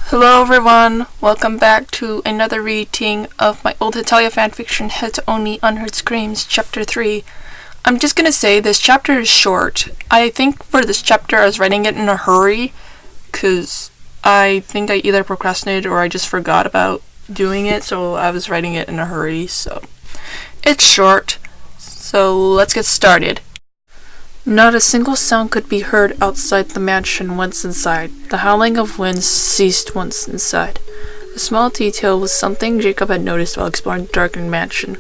Hello everyone, welcome back to another reading of my old Hetalia Fanfiction, Hetaoni, Unheard Screams, Chapter 3. I'm just gonna say this chapter is short. I think for this chapter I was writing it in a hurry, because I think I either procrastinated or I just forgot about doing it, so I was writing it in a hurry, so it's short. So let's get started. Not a single sound could be heard outside the mansion once inside. The howling of winds ceased once inside. A small detail was something Jakub had noticed while exploring the darkened mansion.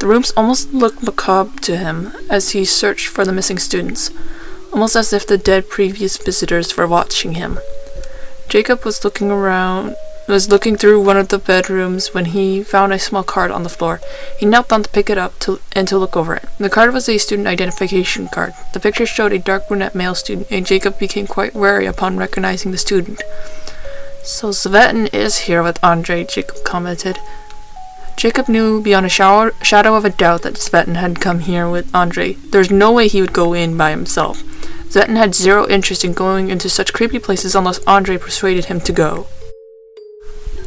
The rooms almost looked macabre to him as he searched for the missing students, almost as if the dead previous visitors were watching him. Jakub was looking through one of the bedrooms when he found a small card on the floor. He knelt down to pick it up to look over it. The card was a student identification card. The picture showed a dark brunette male student, and Jakub became quite wary upon recognizing the student. "So Tsvetan is here with Andrei," Jakub commented. Jakub knew beyond a shadow of a doubt that Tsvetan had come here with Andrei. There's no way he would go in by himself. Tsvetan had zero interest in going into such creepy places unless Andrei persuaded him to go.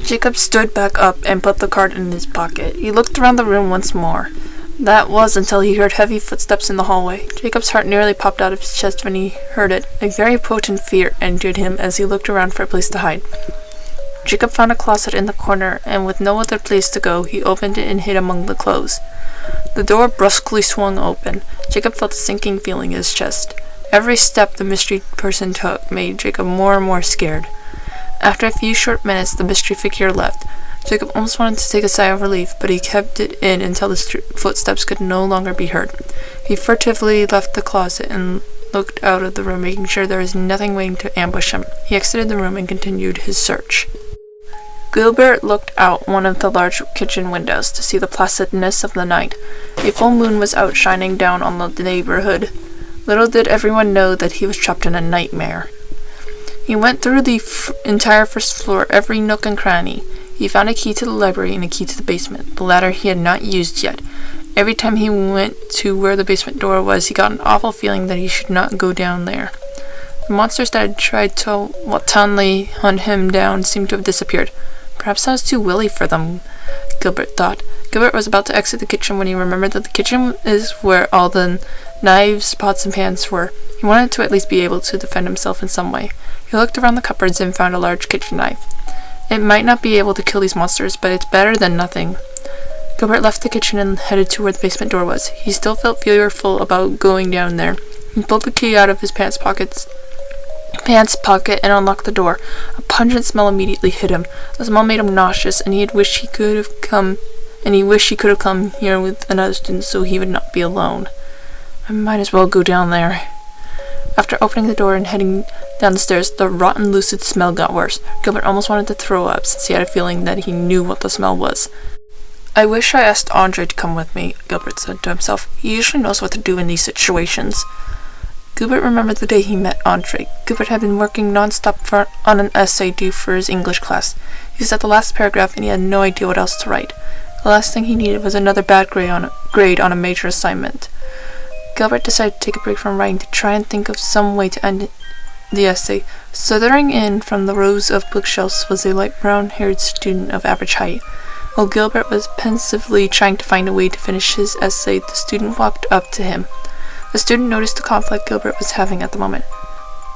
Jakub stood back up and put the card in his pocket. He looked around the room once more. That was until he heard heavy footsteps in the hallway. Jakub's heart nearly popped out of his chest when he heard it. A very potent fear entered him as he looked around for a place to hide. Jakub found a closet in the corner, and with no other place to go, he opened it and hid among the clothes. The door brusquely swung open. Jakub felt a sinking feeling in his chest. Every step the mystery person took made Jakub more and more scared. After a few short minutes, the mystery figure left. Jakub almost wanted to take a sigh of relief, but he kept it in until the footsteps could no longer be heard. He furtively left the closet and looked out of the room, making sure there was nothing waiting to ambush him. He exited the room and continued his search. Gilbert looked out one of the large kitchen windows to see the placidness of the night. A full moon was out shining down on the neighborhood. Little did everyone know that he was trapped in a nightmare. He went through the entire first floor, every nook and cranny. He found a key to the library and a key to the basement. The latter he had not used yet. Every time he went to where the basement door was, he got an awful feeling that he should not go down there. The monsters that had tried to wantonly hunt him down seemed to have disappeared. Perhaps I was too willy for them, Gilbert thought. Gilbert was about to exit the kitchen when he remembered that the kitchen is where all the knives, pots, and pans were. He wanted to at least be able to defend himself in some way. He looked around the cupboards and found a large kitchen knife. It might not be able to kill these monsters, but it's better than nothing. Gilbert left the kitchen and headed to where the basement door was. He still felt fearful about going down there. He pulled the key out of his pants pocket and unlocked the door. A pungent smell immediately hit him. The smell made him nauseous, and he wished he could have come here with another student so he would not be alone. I might as well go down there. After opening the door and heading down the stairs, the rotten, lucid smell got worse. Gilbert almost wanted to throw up, since he had a feeling that he knew what the smell was. "I wish I asked Andrei to come with me," Gilbert said to himself. "He usually knows what to do in these situations." Gilbert remembered the day he met Andrei. Gilbert had been working non-stop on an essay due for his English class. He was at the last paragraph and he had no idea what else to write. The last thing he needed was another bad grade on a major assignment. Gilbert decided to take a break from writing to try and think of some way to end the essay. Slithering in from the rows of bookshelves was a light brown-haired student of average height. While Gilbert was pensively trying to find a way to finish his essay, the student walked up to him. The student noticed the conflict Gilbert was having at the moment.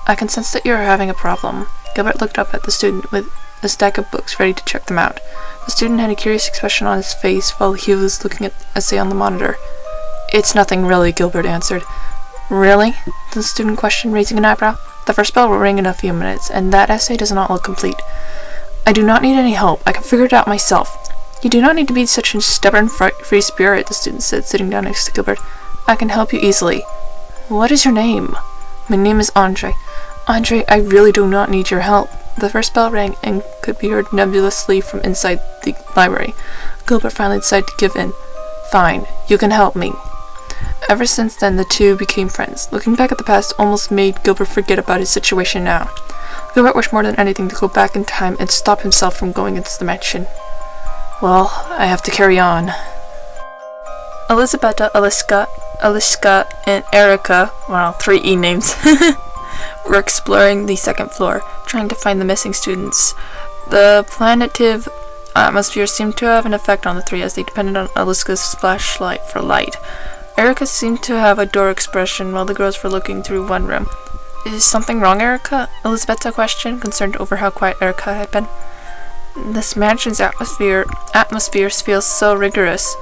"I can sense that you are having a problem." Gilbert looked up at the student with a stack of books ready to check them out. The student had a curious expression on his face while he was looking at the essay on the monitor. "It's nothing really," Gilbert answered. "Really?" the student questioned, raising an eyebrow. "The first bell will ring in a few minutes, and that essay does not look complete." "I do not need any help. I can figure it out myself." "You do not need to be such a stubborn, free spirit," the student said, sitting down next to Gilbert. "I can help you easily." "What is your name?" "My name is Andrei." "Andrei, I really do not need your help." The first bell rang and could be heard nebulously from inside the library. Gilbert finally decided to give in. "Fine, you can help me." Ever since then, the two became friends. Looking back at the past almost made Gilbert forget about his situation now. Gilbert wished more than anything to go back in time and stop himself from going into the mansion. "Well, I have to carry on." Elizabeta, Eliska, and Erika, well, 3 E names, were exploring the second floor, trying to find the missing students. The planetive atmosphere seemed to have an effect on the three as they depended on Eliska's flashlight for light. Erika seemed to have a door expression while the girls were looking through one room. Is something wrong, Erika? Elizabeta questioned, concerned over how quiet Erika had been. This mansion's atmosphere feels so rigorous.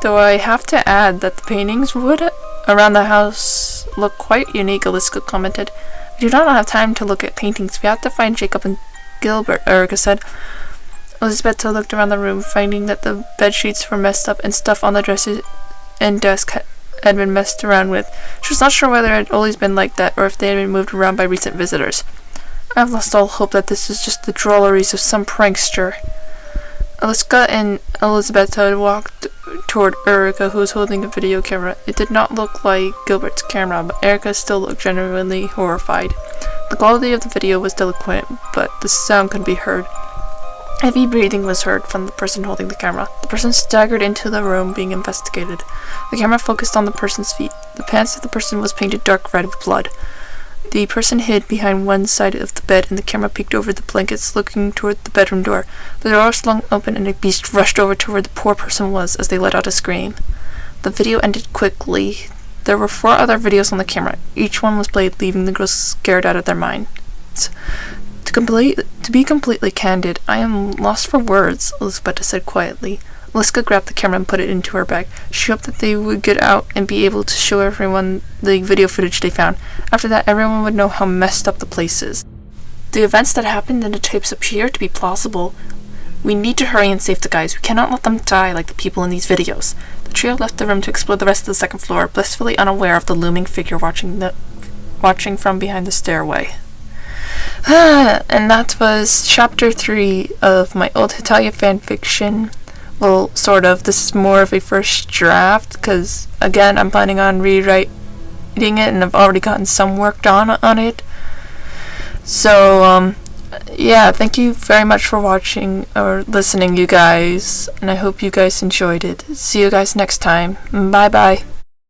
Though I have to add that the paintings around the house look quite unique, Eliska commented. We do not have time to look at paintings. We have to find Jakub and Gilbert, Erika said. Elizabeta looked around the room, finding that the bed sheets were messed up and stuff on the dresses and desk had been messed around with. She was not sure whether it had always been like that or if they had been moved around by recent visitors. I've lost all hope that this is just the drolleries of some prankster. Eliska and Elizabeta walked toward Erika, who was holding a video camera. It did not look like Gilbert's camera, but Erika still looked genuinely horrified. The quality of the video was delicate, but the sound could be heard. Heavy breathing was heard from the person holding the camera. The person staggered into the room being investigated. The camera focused on the person's feet. The pants of the person was painted dark red with blood. The person hid behind one side of the bed, and the camera peeked over the blankets, looking toward the bedroom door. The door swung open, and a beast rushed over to where the poor person was as they let out a scream. The video ended quickly. There were 4 other videos on the camera. Each one was played, leaving the girls scared out of their minds. To be completely candid, I am lost for words, Elizabeta said quietly. Eliska grabbed the camera and put it into her bag. She hoped that they would get out and be able to show everyone the video footage they found. After that, everyone would know how messed up the place is. The events that happened in the tapes appear to be plausible. We need to hurry and save the guys. We cannot let them die like the people in these videos. The trio left the room to explore the rest of the second floor, blissfully unaware of the looming figure watching from behind the stairway. And that was chapter 3 of my old Hetalia fanfiction. Well, sort of. This is more of a first draft, because, again, I'm planning on rewriting it, and I've already gotten some work done on it. So, yeah, thank you very much for watching, or listening, you guys, and I hope you guys enjoyed it. See you guys next time. Bye-bye.